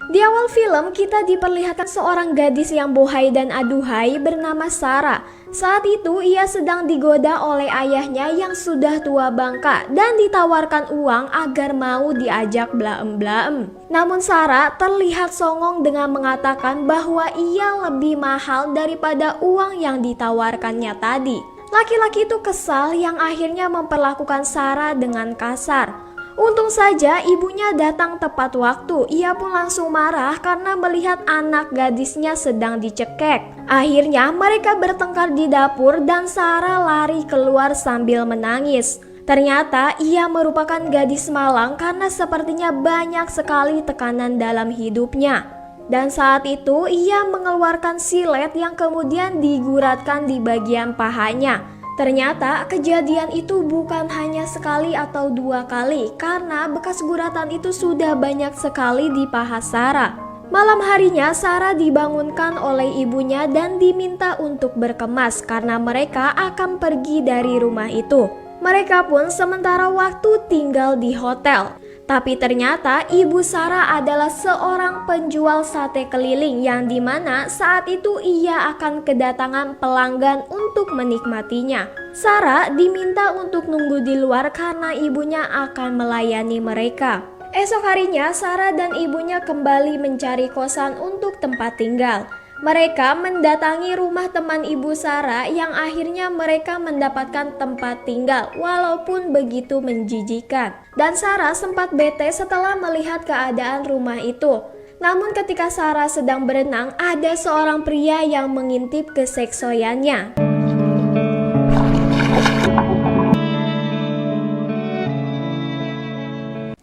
Di awal film kita diperlihatkan seorang gadis yang bohai dan aduhai bernama Sarah. Saat itu ia sedang digoda oleh ayahnya yang sudah tua bangka dan ditawarkan uang agar mau diajak blaem-blaem. Namun Sarah terlihat songong dengan mengatakan bahwa ia lebih mahal daripada uang yang ditawarkannya tadi. Laki-laki itu kesal yang akhirnya memperlakukan Sarah dengan kasar. Untung saja ibunya datang tepat waktu. Ia pun langsung marah karena melihat anak gadisnya sedang dicekek. Akhirnya mereka bertengkar di dapur dan Sarah lari keluar sambil menangis. Ternyata ia merupakan gadis malang karena sepertinya banyak sekali tekanan dalam hidupnya. Dan saat itu ia mengeluarkan silet yang kemudian diguratkan di bagian pahanya. Ternyata kejadian itu bukan hanya sekali atau dua kali karena bekas guratan itu sudah banyak sekali di paha Sarah. Malam harinya Sarah dibangunkan oleh ibunya dan diminta untuk berkemas karena mereka akan pergi dari rumah itu. Mereka pun sementara waktu tinggal di hotel. Tapi ternyata ibu Sarah adalah seorang penjual sate keliling yang dimana saat itu ia akan kedatangan pelanggan untuk menikmatinya. Sarah diminta untuk nunggu di luar karena ibunya akan melayani mereka. Esok harinya Sarah dan ibunya kembali mencari kosan untuk tempat tinggal. Mereka mendatangi rumah teman ibu Sarah yang akhirnya mereka mendapatkan tempat tinggal walaupun begitu menjijikan. Dan Sarah sempat bete setelah melihat keadaan rumah itu. Namun ketika Sarah sedang berenang, ada seorang pria yang mengintip keseksoyannya.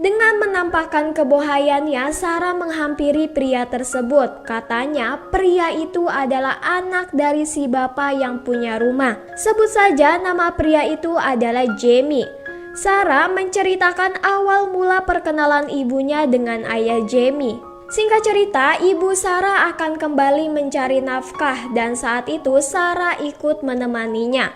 Dengan menampakkan kebohaiannya, Sarah menghampiri pria tersebut. Katanya pria itu adalah anak dari si bapak yang punya rumah. Sebut saja nama pria itu adalah Jamie. Sarah menceritakan awal mula perkenalan ibunya dengan ayah Jamie. Singkat cerita, ibu Sarah akan kembali mencari nafkah dan saat itu Sarah ikut menemaninya.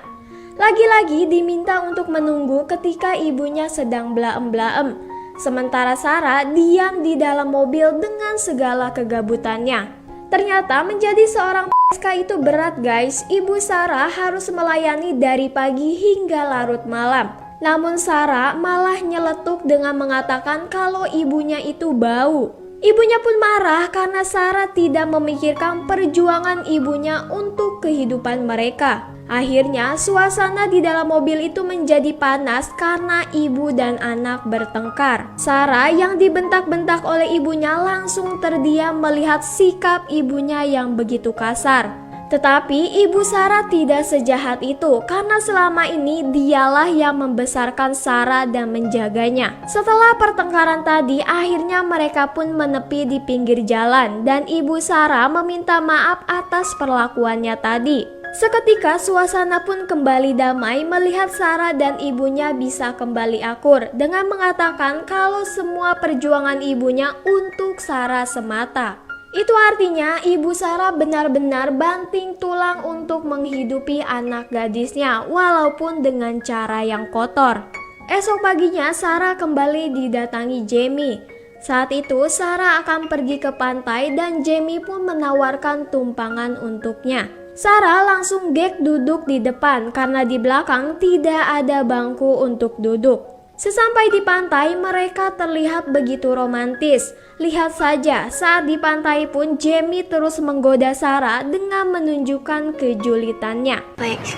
Lagi-lagi diminta untuk menunggu ketika ibunya sedang blaem-blaem. Sementara Sarah diam di dalam mobil dengan segala kegabutannya. Ternyata menjadi seorang PSK itu berat guys. Ibu Sarah harus melayani dari pagi hingga larut malam. Namun Sarah malah nyeletuk dengan mengatakan kalau ibunya itu bau. Ibunya pun marah karena Sarah tidak memikirkan perjuangan ibunya untuk kehidupan mereka. Akhirnya suasana di dalam mobil itu menjadi panas karena ibu dan anak bertengkar. Sarah yang dibentak-bentak oleh ibunya langsung terdiam melihat sikap ibunya yang begitu kasar. Tetapi ibu Sarah tidak sejahat itu karena selama ini dialah yang membesarkan Sarah dan menjaganya. Setelah pertengkaran tadi, akhirnya mereka pun menepi di pinggir jalan dan ibu Sarah meminta maaf atas perlakuannya tadi. Seketika suasana pun kembali damai melihat Sarah dan ibunya bisa kembali akur dengan mengatakan kalau semua perjuangan ibunya untuk Sarah semata. Itu artinya ibu Sarah benar-benar banting tulang untuk menghidupi anak gadisnya walaupun dengan cara yang kotor. Esok paginya Sarah kembali didatangi Jamie. Saat itu Sarah akan pergi ke pantai dan Jamie pun menawarkan tumpangan untuknya. Sarah langsung gek duduk di depan karena di belakang tidak ada bangku untuk duduk. Sesampai di pantai mereka terlihat begitu romantis. Lihat saja saat di pantai pun Jamie terus menggoda Sarah dengan menunjukkan kejulitannya. Like,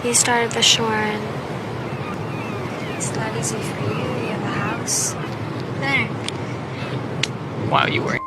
you start at the shore and it's not easy for you. You have a house there.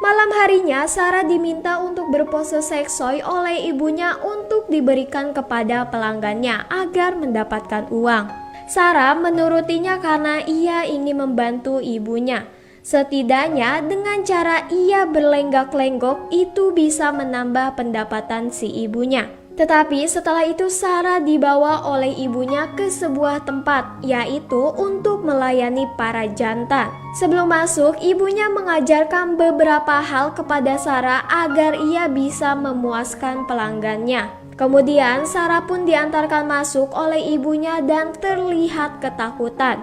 Malam harinya Sarah diminta untuk berpose seksoi oleh ibunya untuk diberikan kepada pelanggannya agar mendapatkan uang. Sarah menurutinya karena ia ingin membantu ibunya. Setidaknya dengan cara ia berlenggak-lenggok itu bisa menambah pendapatan si ibunya. Tetapi setelah itu Sarah dibawa oleh ibunya ke sebuah tempat, yaitu untuk melayani para jantan. Sebelum masuk, ibunya mengajarkan beberapa hal kepada Sarah agar ia bisa memuaskan pelanggannya. Kemudian Sarah pun diantarkan masuk oleh ibunya dan terlihat ketakutan.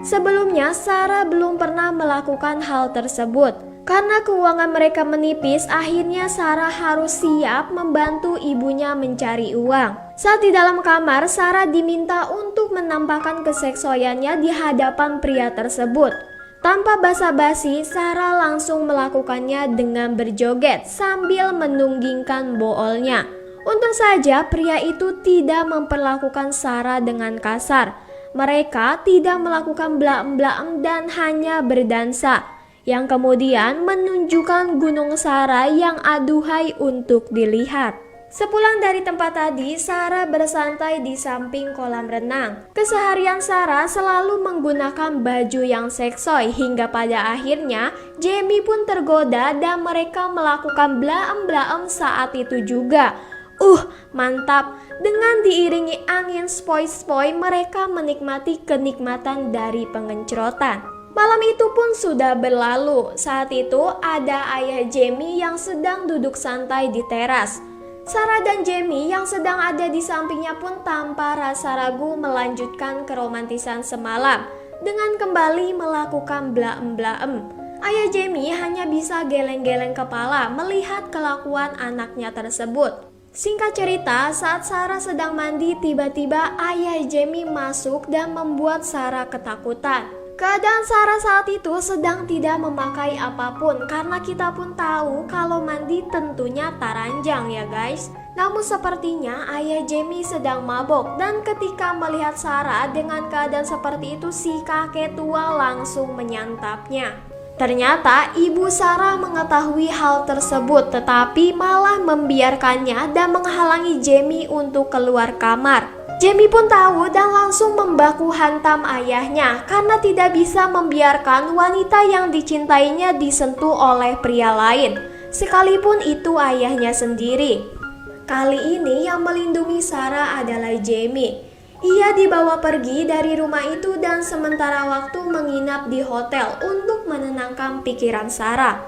Sebelumnya Sarah belum pernah melakukan hal tersebut. Karena keuangan mereka menipis, akhirnya Sarah harus siap membantu ibunya mencari uang. Saat di dalam kamar, Sarah diminta untuk menampakkan keseksualannya di hadapan pria tersebut. Tanpa basa-basi, Sarah langsung melakukannya dengan berjoget sambil menunggingkan boolnya. Untung saja pria itu tidak memperlakukan Sarah dengan kasar. Mereka tidak melakukan blaem-blaem dan hanya berdansa, yang kemudian menunjukkan gunung Sarah yang aduhai untuk dilihat. Sepulang dari tempat tadi, Sarah bersantai di samping kolam renang. Keseharian Sarah selalu menggunakan baju yang seksoi hingga pada akhirnya Jamie pun tergoda dan mereka melakukan blaem-blaem saat itu juga. Mantap. Dengan diiringi angin spoi-spoi, mereka menikmati kenikmatan dari pengencrotan. Malam itu pun sudah berlalu. Saat itu ada ayah Jamie yang sedang duduk santai di teras. Sarah dan Jamie yang sedang ada di sampingnya pun tanpa rasa ragu melanjutkan keromantisan semalam dengan kembali melakukan blaem-blaem. Ayah Jamie hanya bisa geleng-geleng kepala melihat kelakuan anaknya tersebut. Singkat cerita, saat Sarah sedang mandi, tiba-tiba ayah Jamie masuk dan membuat Sarah ketakutan. Keadaan Sarah saat itu sedang tidak memakai apapun karena kita pun tahu kalau mandi tentunya taranjang ya guys. Namun sepertinya ayah Jamie sedang mabok dan ketika melihat Sarah dengan keadaan seperti itu si kakek tua langsung menyantapnya. Ternyata ibu Sarah mengetahui hal tersebut tetapi malah membiarkannya dan menghalangi Jamie untuk keluar kamar. Jamie pun tahu dan langsung membaku hantam ayahnya karena tidak bisa membiarkan wanita yang dicintainya disentuh oleh pria lain, sekalipun itu ayahnya sendiri. Kali ini yang melindungi Sarah adalah Jamie. Ia dibawa pergi dari rumah itu dan sementara waktu menginap di hotel untuk menenangkan pikiran Sarah.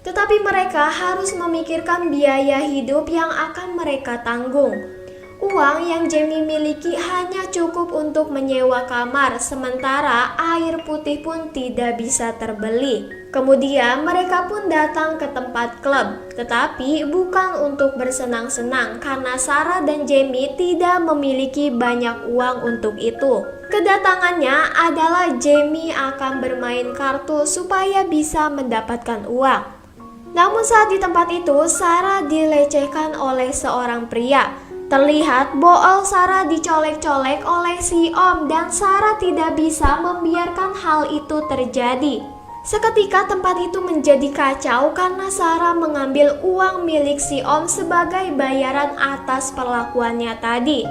Tetapi mereka harus memikirkan biaya hidup yang akan mereka tanggung. Uang yang Jamie miliki hanya cukup untuk menyewa kamar, sementara air putih pun tidak bisa terbeli. Kemudian mereka pun datang ke tempat klub, tetapi bukan untuk bersenang-senang karena Sarah dan Jamie tidak memiliki banyak uang untuk itu. Kedatangannya adalah Jamie akan bermain kartu supaya bisa mendapatkan uang. Namun saat di tempat itu, Sarah dilecehkan oleh seorang pria. Terlihat bool Sarah dicolek-colek oleh si Om dan Sarah tidak bisa membiarkan hal itu terjadi. Seketika tempat itu menjadi kacau karena Sarah mengambil uang milik si Om sebagai bayaran atas perlakuannya tadi.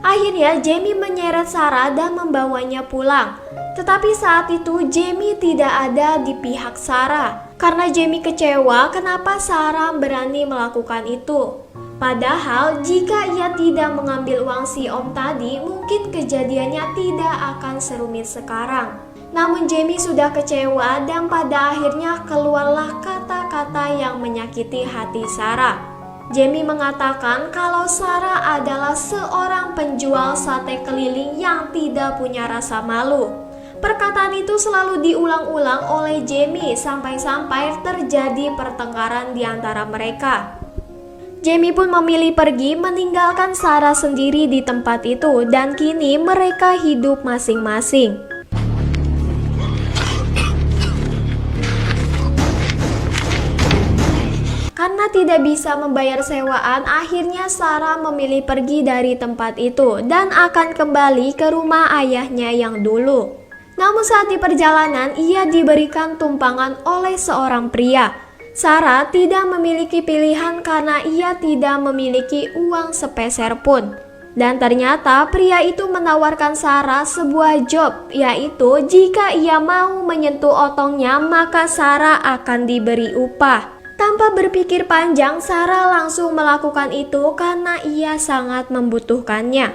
Akhirnya Jamie menyeret Sarah dan membawanya pulang. Tetapi saat itu Jamie tidak ada di pihak Sarah karena Jamie kecewa kenapa Sarah berani melakukan itu. Padahal jika ia tidak mengambil uang si Om tadi, mungkin kejadiannya tidak akan serumit sekarang. Namun Jamie sudah kecewa dan pada akhirnya keluarlah kata-kata yang menyakiti hati Sarah. Jamie mengatakan kalau Sarah adalah seorang penjual sate keliling yang tidak punya rasa malu. Perkataan itu selalu diulang-ulang oleh Jamie sampai-sampai terjadi pertengkaran di antara mereka. Jamie pun memilih pergi meninggalkan Sarah sendiri di tempat itu dan kini mereka hidup masing-masing. Karena tidak bisa membayar sewaan, akhirnya Sarah memilih pergi dari tempat itu dan akan kembali ke rumah ayahnya yang dulu. Namun saat di perjalanan, ia diberikan tumpangan oleh seorang pria. Sarah tidak memiliki pilihan karena ia tidak memiliki uang sepeser pun. Dan ternyata pria itu menawarkan Sarah sebuah job, yaitu jika ia mau menyentuh otongnya maka Sarah akan diberi upah. Tanpa berpikir panjang, Sarah langsung melakukan itu karena ia sangat membutuhkannya.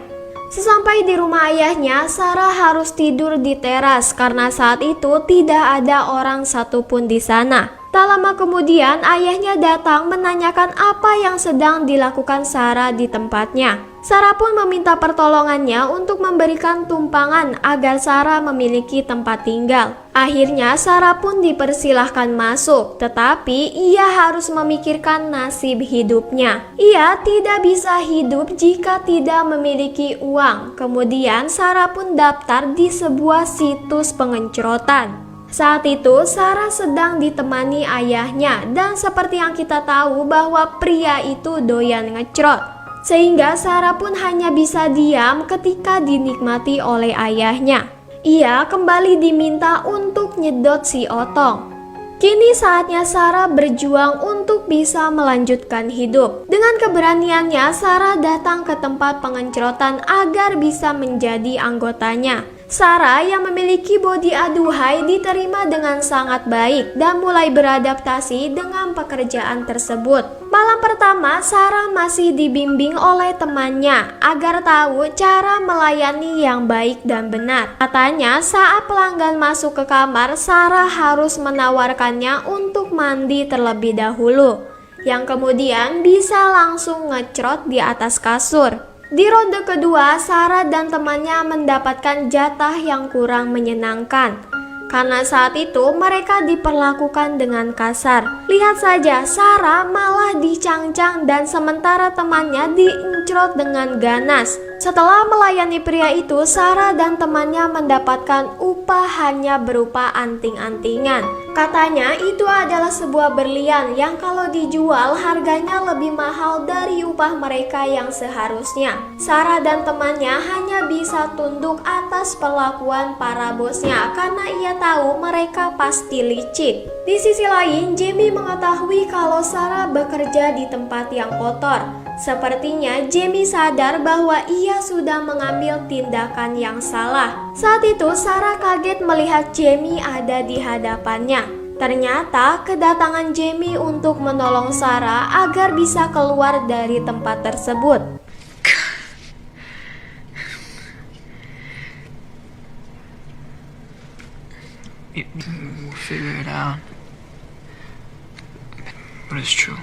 Sesampai di rumah ayahnya, Sarah harus tidur di teras karena saat itu tidak ada orang satupun di sana. Tak lama kemudian ayahnya datang menanyakan apa yang sedang dilakukan Sarah di tempatnya. Sarah pun meminta pertolongannya untuk memberikan tumpangan agar Sarah memiliki tempat tinggal. Akhirnya Sarah pun dipersilahkan masuk, tetapi ia harus memikirkan nasib hidupnya. Ia tidak bisa hidup jika tidak memiliki uang. Kemudian Sarah pun daftar di sebuah situs pengencrotan. Saat itu Sarah sedang ditemani ayahnya, dan seperti yang kita tahu bahwa pria itu doyan ngecrot. Sehingga Sarah pun hanya bisa diam ketika dinikmati oleh ayahnya. Ia kembali diminta untuk nyedot si Otong. Kini saatnya Sarah berjuang untuk bisa melanjutkan hidup. Dengan keberaniannya, Sarah datang ke tempat pengencrotan agar bisa menjadi anggotanya. Sarah yang memiliki bodi aduhai diterima dengan sangat baik dan mulai beradaptasi dengan pekerjaan tersebut. Malam pertama, Sarah masih dibimbing oleh temannya agar tahu cara melayani yang baik dan benar. Katanya saat pelanggan masuk ke kamar, Sarah harus menawarkannya untuk mandi terlebih dahulu, yang kemudian bisa langsung ngecrot di atas kasur. Di ronde kedua, Sarah dan temannya mendapatkan jatah yang kurang menyenangkan karena saat itu mereka diperlakukan dengan kasar. Lihat saja, Sarah malah dicangcang dan sementara temannya diencrot dengan ganas. Setelah melayani pria itu, Sarah dan temannya mendapatkan upah hanya berupa anting-antingan. Katanya itu adalah sebuah berlian yang kalau dijual harganya lebih mahal dari upah mereka yang seharusnya. Sarah dan temannya hanya bisa tunduk atas perlakuan para bosnya karena ia tahu mereka pasti licik. Di sisi lain, Jamie mengetahui kalau Sarah bekerja di tempat yang kotor. Sepertinya Jamie sadar bahwa ia sudah mengambil tindakan yang salah. Saat itu Sarah kaget melihat Jamie ada di hadapannya. Ternyata kedatangan Jamie untuk menolong Sarah agar bisa keluar dari tempat tersebut. We'll figure it out. But it's true.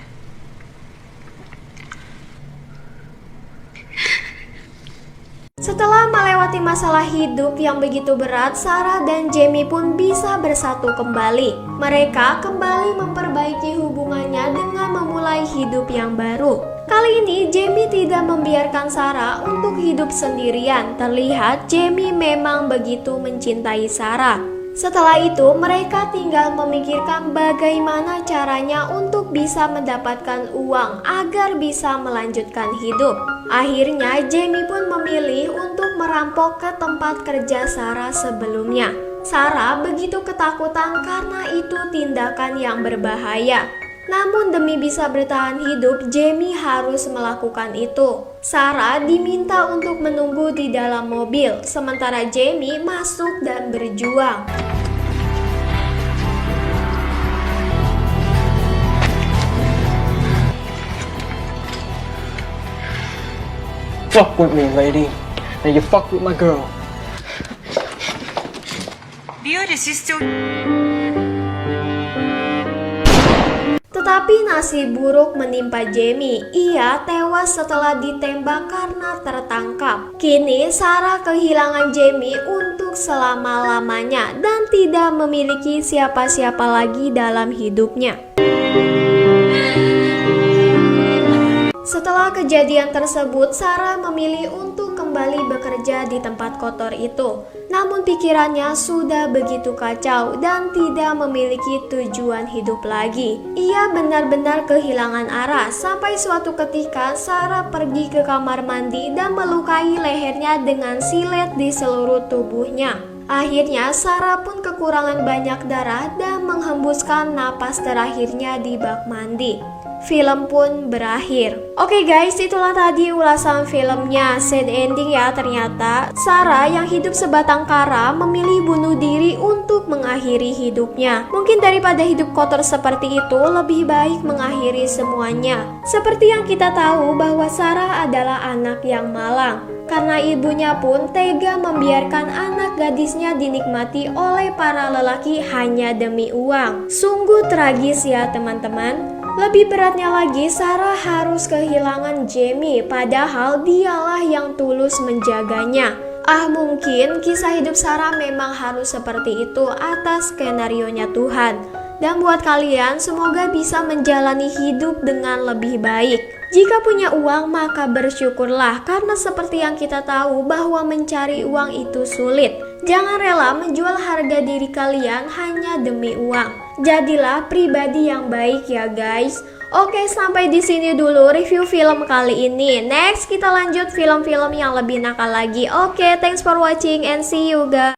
Setelah melewati masalah hidup yang begitu berat, Sarah dan Jamie pun bisa bersatu kembali. Mereka kembali memperbaiki hubungannya dengan memulai hidup yang baru. Kali ini Jamie tidak membiarkan Sarah untuk hidup sendirian. Terlihat Jamie memang begitu mencintai Sarah. Setelah itu mereka tinggal memikirkan bagaimana caranya untuk bisa mendapatkan uang agar bisa melanjutkan hidup. Akhirnya Jamie pun memilih untuk merampok ke tempat kerja Sarah sebelumnya. Sarah begitu ketakutan karena itu tindakan yang berbahaya. Namun demi bisa bertahan hidup, Jamie harus melakukan itu. Sarah diminta untuk menunggu di dalam mobil, sementara Jamie masuk dan berjuang. Fuck with me, lady. And you fuck with my girl. Tetapi nasib buruk menimpa Jamie. Ia tewas setelah ditembak karena tertangkap. Kini Sarah kehilangan Jamie untuk selama-lamanya dan tidak memiliki siapa-siapa lagi dalam hidupnya. Setelah kejadian tersebut, Sarah memilih untuk kembali bekerja di tempat kotor itu. Namun pikirannya sudah begitu kacau dan tidak memiliki tujuan hidup lagi. Ia benar-benar kehilangan arah sampai suatu ketika Sarah pergi ke kamar mandi dan melukai lehernya dengan silet di seluruh tubuhnya. Akhirnya Sarah pun kekurangan banyak darah dan menghembuskan napas terakhirnya di bak mandi. Film pun berakhir. Oke guys, itulah tadi ulasan filmnya. Sad ending ya ternyata. Sarah yang hidup sebatang kara memilih bunuh diri untuk mengakhiri hidupnya. Mungkin daripada hidup kotor seperti itu, lebih baik mengakhiri semuanya. Seperti yang kita tahu bahwa Sarah adalah anak yang malang. Karena ibunya pun tega membiarkan anak gadisnya dinikmati oleh para lelaki hanya demi uang. Sungguh tragis ya teman-teman. Lebih beratnya lagi, Sarah harus kehilangan Jamie, padahal dialah yang tulus menjaganya. Mungkin kisah hidup Sarah memang harus seperti itu atas skenarionya Tuhan. Dan buat kalian, semoga bisa menjalani hidup dengan lebih baik. Jika punya uang, maka bersyukurlah, karena seperti yang kita tahu bahwa mencari uang itu sulit. Jangan rela menjual harga diri kalian hanya demi uang. Jadilah pribadi yang baik ya guys. Oke, sampai di sini dulu review film kali ini. Next, kita lanjut film-film yang lebih nakal lagi. Oke, thanks for watching and see you guys.